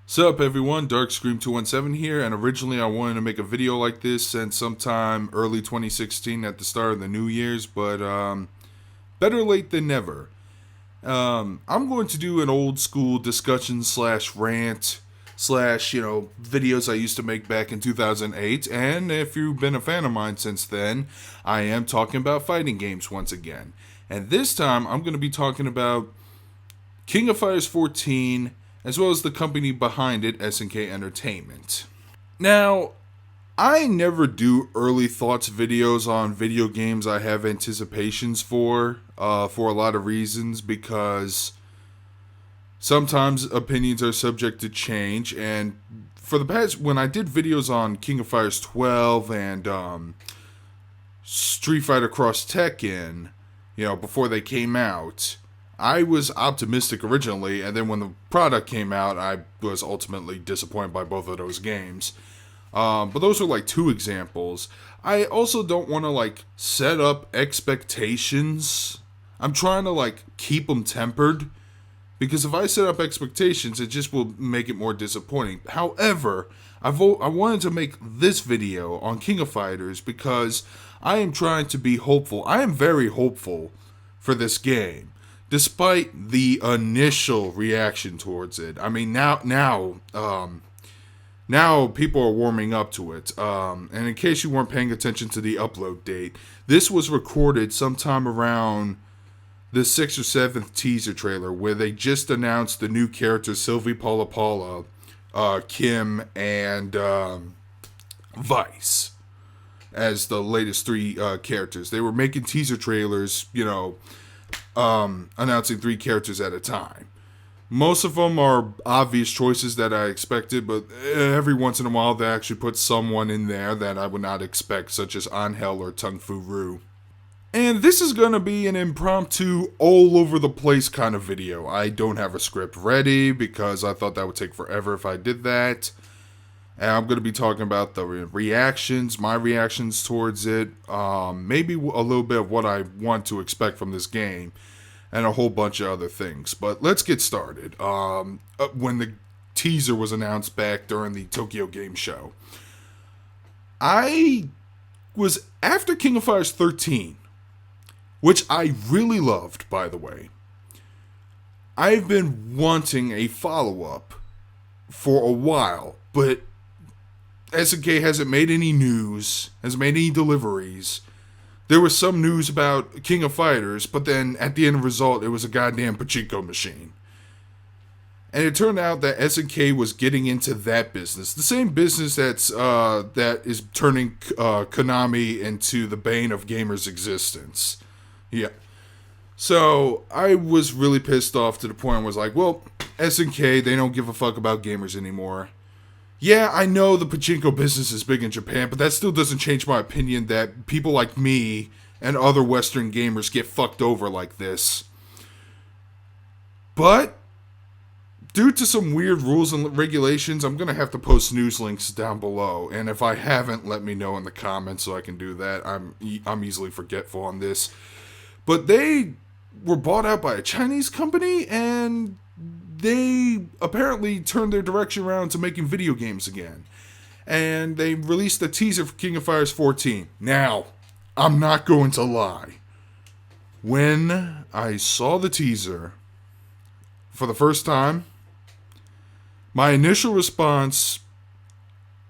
Sup everyone, Darkscream217 here, and originally I wanted to make a video like this since sometime early 2016 at the start of the New Year's, but better late than never. I'm going to do an old school discussion slash rant slash, videos I used to make back in 2008, and if you've been a fan of mine since then, I am talking about fighting games once again. And this time I'm going to be talking about King of Fighters 14, as well as the company behind it, SNK Entertainment. Now, I never do early thoughts videos on video games I have anticipations for a lot of reasons, because sometimes opinions are subject to change, and for the past, when I did videos on King of Fighters 12 and Street Fighter Cross Tekken, before they came out, I was optimistic originally, and then when the product came out, I was ultimately disappointed by both of those games. But those are like two examples. I also don't want to set up expectations. I'm trying to keep them tempered, because if I set up expectations, it just will make it more disappointing. However, I wanted to make this video on King of Fighters because I am trying to be hopeful. I am very hopeful for this game, despite the initial reaction towards it. I mean, now people are warming up to it. And in case you weren't paying attention to the upload date, this was recorded sometime around the 6th or 7th teaser trailer, where they just announced the new characters Sylvie, Paula, Kim, and Vice as the latest three characters. They were making teaser trailers, announcing three characters at a time. Most of them are obvious choices that I expected, but every once in a while they actually put someone in there that I would not expect, such as Angel or Tung Fu Ru. And this is going to be an impromptu, all over the place kind of video. I don't have a script ready because I thought that would take forever if I did that. And I'm going to be talking about the reactions, my reactions towards it, maybe a little bit of what I want to expect from this game, and a whole bunch of other things. But let's get started. When the teaser was announced back during the Tokyo Game Show, I was after King of Fighters 13, which I really loved, by the way. I've been wanting a follow-up for a while, but SNK hasn't made any news, hasn't made any deliveries. There was some news about King of Fighters, but then at the end of the result, it was a goddamn pachinko machine. And it turned out that SNK was getting into that business, the same business that is turning Konami into the bane of gamers' existence. Yeah. So I was really pissed off to the point I was like, well, SNK, they don't give a fuck about gamers anymore. Yeah, I know the pachinko business is big in Japan, but that still doesn't change my opinion that people like me and other Western gamers get fucked over like this. But due to some weird rules and regulations, I'm going to have to post news links down below. And if I haven't, let me know in the comments so I can do that. I'm easily forgetful on this. But they were bought out by a Chinese company, and they apparently turned their direction around to making video games again. And they released a teaser for King of Fighters 14. Now, I'm not going to lie. When I saw the teaser for the first time, my initial response,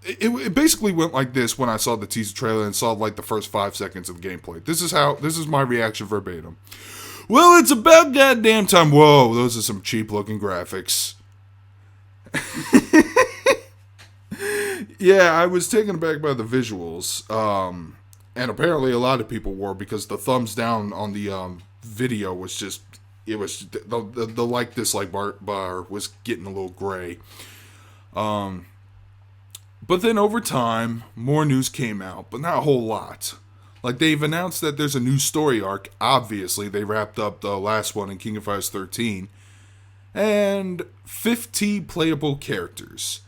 it basically went like this when I saw the teaser trailer and saw the first 5 seconds of gameplay. This is my reaction verbatim. Well, it's about goddamn time. Whoa, those are some cheap looking graphics. Yeah, I was taken aback by the visuals. And apparently a lot of people were, because the thumbs down on the video was just, it was, the like-dislike bar was getting a little gray. But then over time, more news came out, but not a whole lot. They've announced that there's a new story arc. Obviously, they wrapped up the last one in King of Fighters 13. And 50 playable characters.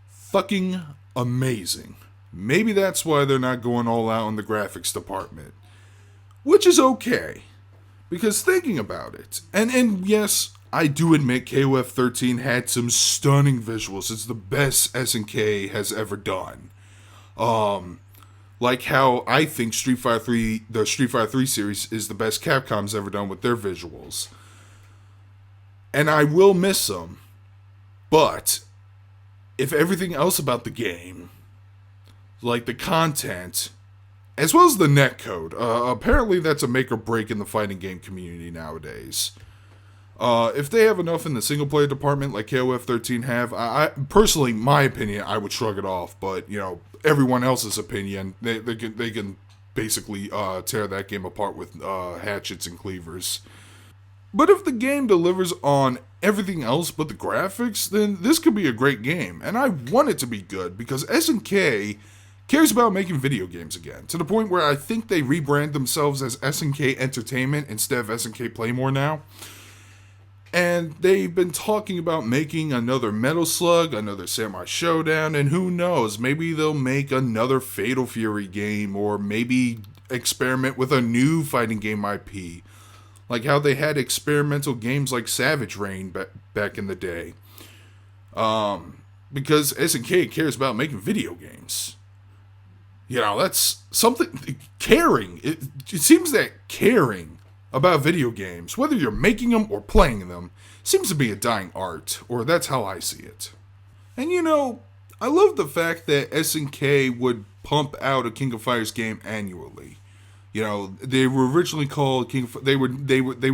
Fucking amazing. Maybe that's why they're not going all out in the graphics department. Which is okay. Because thinking about it, and yes, I do admit KOF 13 had some stunning visuals. It's the best SNK has ever done. Like how I think the Street Fighter 3 series is the best Capcom's ever done with their visuals. And I will miss them. But if everything else about the game, like the content, as well as the netcode, apparently that's a make or break in the fighting game community nowadays. If they have enough in the single player department like KOF 13 have, I personally, my opinion, I would shrug it off. But everyone else's opinion, they can basically tear that game apart with hatchets and cleavers. But if the game delivers on everything else but the graphics, then this could be a great game. And I want it to be good because SNK cares about making video games again, to the point where I think they rebrand themselves as SNK Entertainment instead of SNK Playmore now. And they've been talking about making another Metal Slug, another Samurai Showdown, and who knows, maybe they'll make another Fatal Fury game, or maybe experiment with a new fighting game IP. Like how they had experimental games like Savage Reign back in the day. Because SNK cares about making video games. That's something. Caring. It seems that caring about video games, whether you're making them or playing them, seems to be a dying art, or that's how I see it. And I love the fact that SNK would pump out a King of Fighters game annually. They were originally called they would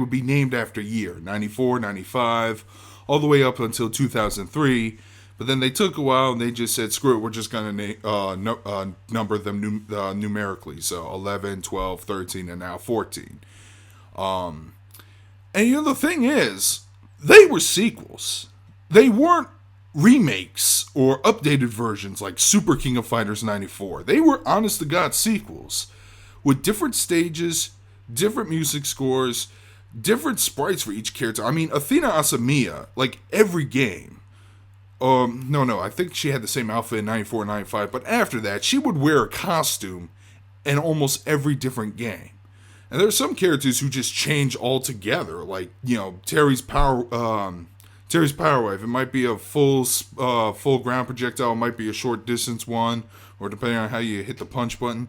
be named after year, 94, 95, all the way up until 2003. But then they took a while and they just said, screw it, we're just going to number them numerically. So 11, 12, 13, and now 14. And the thing is, they were sequels. They weren't remakes or updated versions like Super King of Fighters 94. They were honest to God sequels with different stages, different music scores, different sprites for each character. I mean, Athena Asamiya, like every game. No, I think she had the same outfit in 94 and 95, but after that, she would wear a costume in almost every different game. And there are some characters who just change altogether, like, Terry's power wave. It might be a full ground projectile, it might be a short distance one, or depending on how you hit the punch button.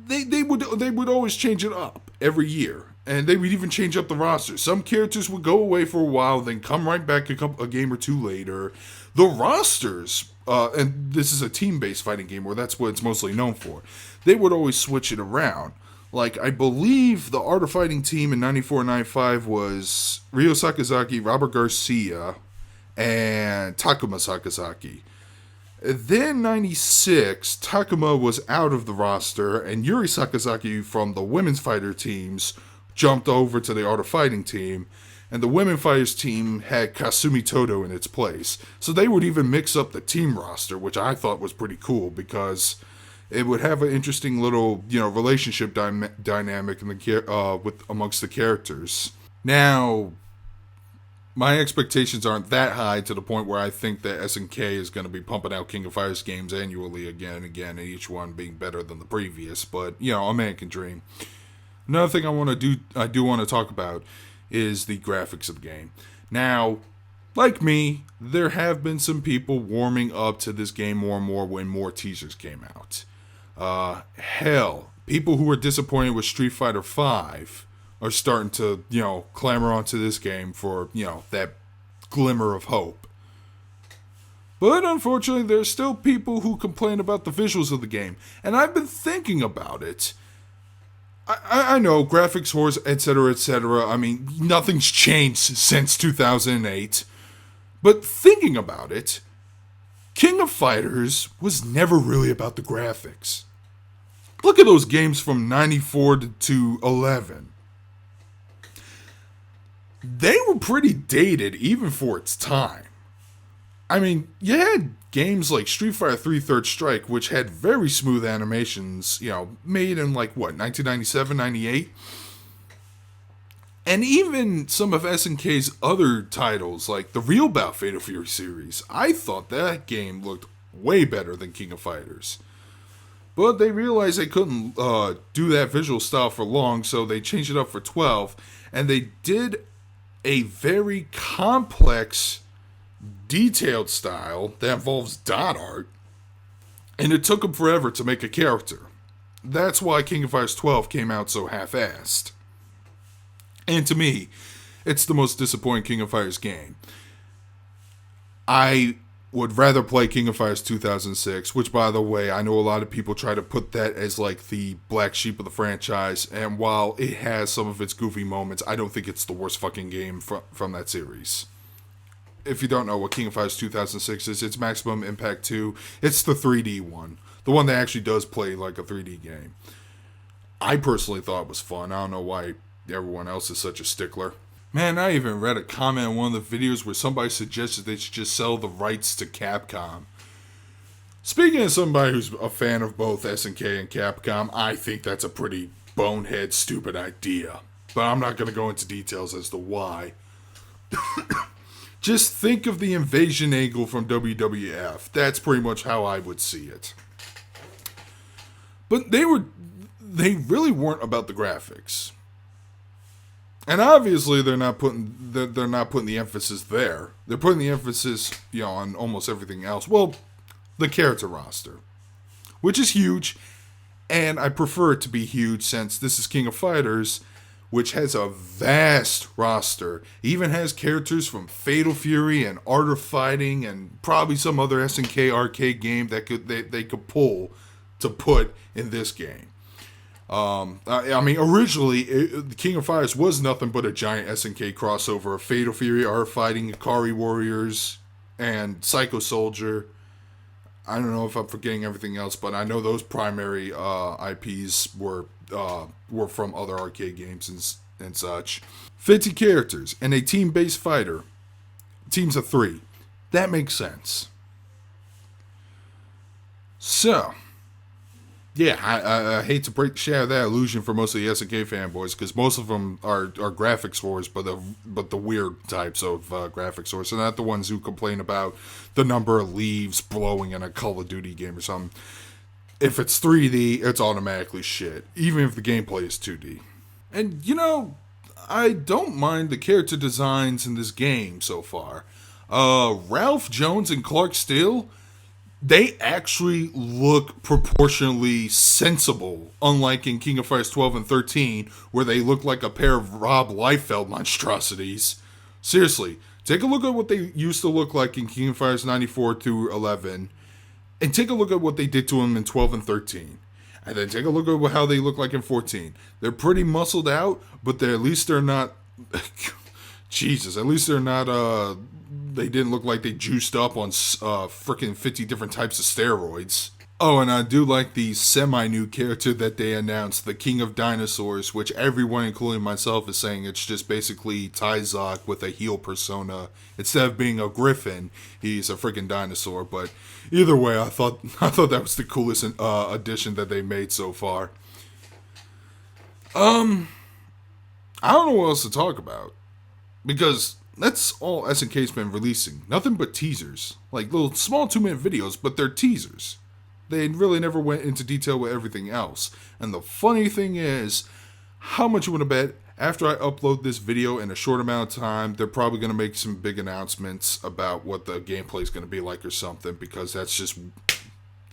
They would always change it up every year. And they would even change up the roster. Some characters would go away for a while, then come right back a game or two later. The rosters, and this is a team-based fighting game where that's what it's mostly known for, they would always switch it around. Like, I believe the Art of Fighting team in 94 and 95 was Ryo Sakazaki, Robert Garcia, and Takuma Sakazaki. Then 96, Takuma was out of the roster, and Yuri Sakazaki from the women's fighter teams jumped over to the Art of Fighting team, and the women fighters team had Kasumi Todo in its place. So they would even mix up the team roster, which I thought was pretty cool because it would have an interesting little, relationship dynamic amongst the characters. Now, my expectations aren't that high to the point where I think that SNK is going to be pumping out King of Fighters games annually again and again, and each one being better than the previous. But a man can dream. Another thing I do want to talk about is the graphics of the game. Now, like me, there have been some people warming up to this game more and more when more teasers came out. People who were disappointed with Street Fighter V are starting to, clamor onto this game for, that glimmer of hope. But unfortunately, there's still people who complain about the visuals of the game. And I've been thinking about it. I know, graphics wars, etc., etc. I mean, nothing's changed since 2008. But thinking about it, King of Fighters was never really about the graphics. Look at those games from 94 to 11. They were pretty dated, even for its time. I mean, you had games like Street Fighter 3 Third Strike, which had very smooth animations, made in 1997, 98? And even some of SNK's other titles, like the Real Bout Fatal Fury series, I thought that game looked way better than King of Fighters. But they realized they couldn't do that visual style for long, so they changed it up for 12, and they did a very complex, detailed style that involves dot art, and it took them forever to make a character. That's why King of Fighters 12 came out so half-assed. And to me, it's the most disappointing King of Fighters game. I would rather play King of Fighters 2006, which, by the way, I know a lot of people try to put that as like the black sheep of the franchise, and while it has some of its goofy moments, I don't think it's the worst fucking game from that series. If you don't know what King of Fighters 2006 is, it's Maximum Impact 2. It's the 3D one. The one that actually does play like a 3D game. I personally thought it was fun. I don't know why everyone else is such a stickler. Man, I even read a comment on one of the videos where somebody suggested they should just sell the rights to Capcom. Speaking as somebody who's a fan of both SNK and Capcom, I think that's a pretty bonehead, stupid idea. But I'm not going to go into details as to why. Just think of the invasion angle from WWF. That's pretty much how I would see it. But they really weren't about the graphics. And obviously they're not putting the emphasis there. They're putting the emphasis, on almost everything else. Well, the character roster, which is huge, and I prefer it to be huge since this is King of Fighters, which has a vast roster. It even has characters from Fatal Fury and Art of Fighting and probably some other SNK arcade game that they could pull to put in this game. Originally, the King of Fighters was nothing but a giant SNK crossover of Fatal Fury, Art of Fighting, Ikari Warriors, and Psycho Soldier. I don't know if I'm forgetting everything else, but I know those primary IPs were from other arcade games and such. 50 characters and a team-based fighter. Teams of 3. That makes sense. So, yeah, I hate to shatter that illusion for most of the SNK fanboys, because most of them are graphics whores, but the weird types of graphics whores, and not the ones who complain about the number of leaves blowing in a Call of Duty game or something. If it's 3D, it's automatically shit, even if the gameplay is 2D. And, I don't mind the character designs in this game so far. Ralph Jones and Clark Steele, they actually look proportionally sensible, unlike in King of Fighters 12 and 13, where they look like a pair of Rob Liefeld monstrosities. Seriously, take a look at what they used to look like in King of Fighters 94 through 11, and take a look at what they did to them in 12 and 13. And then take a look at how they look like in 14. They're pretty muscled out, but at least they're not... Jesus, at least they're not... They didn't look like they juiced up on freaking 50 different types of steroids. Oh, and I do like the semi-new character that they announced, the King of Dinosaurs, which everyone, including myself, is saying it's just basically Tyzok with a heel persona. Instead of being a griffin, he's a freaking dinosaur. But either way, I thought that was the coolest addition that they made so far. I don't know what else to talk about, because that's all SNK's been releasing. Nothing but teasers. Like little small 2-minute videos, but they're teasers. They really never went into detail with everything else. And the funny thing is, how much you want to bet after I upload this video in a short amount of time, they're probably going to make some big announcements about what the gameplay is going to be like or something, because that's just...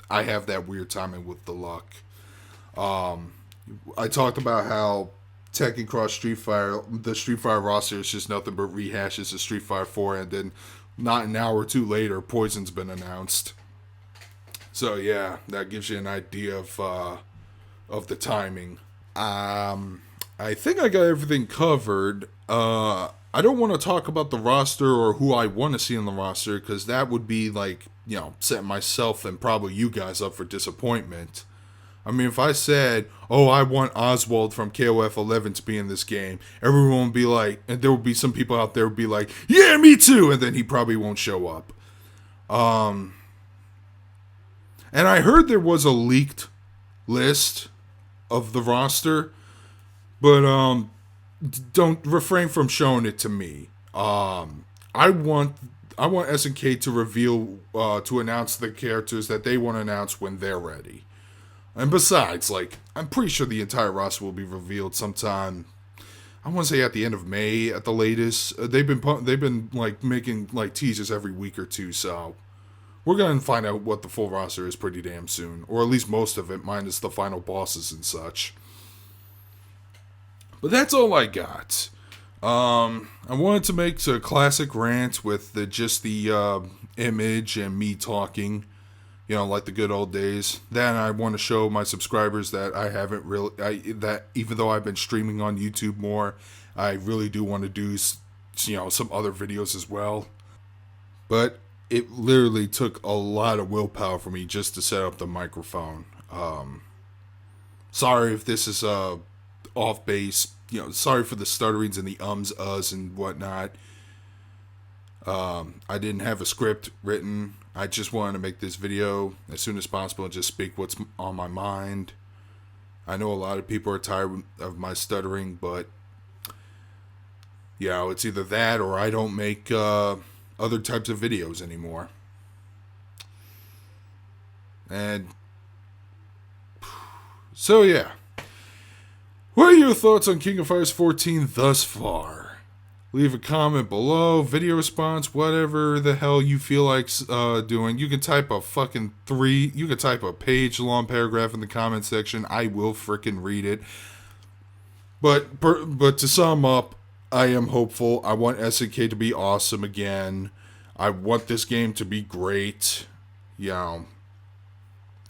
I have that weird timing with the luck. I talked about how Tekken Cross Street Fighter, the Street Fighter roster is just nothing but rehashes of Street Fighter 4, and then not an hour or two later, Poison's been announced. So yeah, that gives you an idea of the timing. I think I got everything covered. I don't want to talk about the roster or who I want to see on the roster, because that would be like, setting myself and probably you guys up for disappointment. I mean, if I said, I want Oswald from KOF 11 to be in this game, everyone would be like, and there would be some people out there who would be like, yeah, me too, and then he probably won't show up. And I heard there was a leaked list of the roster, but don't refrain from showing it to me. I want SNK to reveal, to announce the characters that they want to announce when they're ready. And besides, I'm pretty sure the entire roster will be revealed sometime. I want to say at the end of May at the latest. They've been like making like teasers every week or two, so we're gonna find out what the full roster is pretty damn soon, or at least most of it, minus the final bosses and such. But that's all I got. I wanted to make a classic rant with just the image and me talking, like the good old days. Then I want to show my subscribers that I haven't really, that even though I've been streaming on YouTube more, I really do want to do, some other videos as well. But it literally took a lot of willpower for me just to set up the microphone. Sorry if this is off base. Sorry for the stutterings and the ums, uhs, and whatnot. I didn't have a script written. I just wanted to make this video as soon as possible and just speak what's on my mind. I know a lot of people are tired of my stuttering, but it's either that or I don't make other types of videos anymore. And so yeah. What are your thoughts on King of Fighters 14 thus far? Leave a comment below, video response, whatever the hell you feel like doing. You can type you can type a page-long paragraph in the comment section. I will frickin' read it. But to sum up, I am hopeful. I want SNK to be awesome again. I want this game to be great.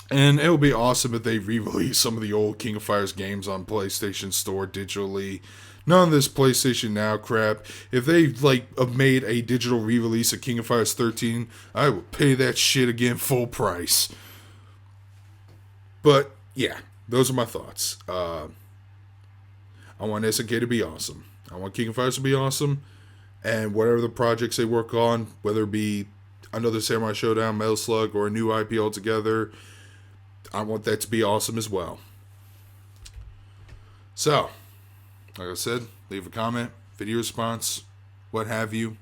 And it would be awesome if they re-release some of the old King of Fighters games on PlayStation Store digitally. None of this PlayStation Now crap. If they have made a digital re-release of King of Fighters 13, I would pay that shit again full price. But yeah, those are my thoughts. I want SNK to be awesome. I want King of Fighters to be awesome. And whatever the projects they work on, whether it be another Samurai Showdown, Metal Slug, or a new IP altogether, I want that to be awesome as well. So, like I said, leave a comment, video response, what have you.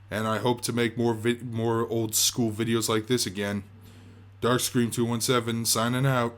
And I hope to make more old school videos like this again. Darkscream217 signing out.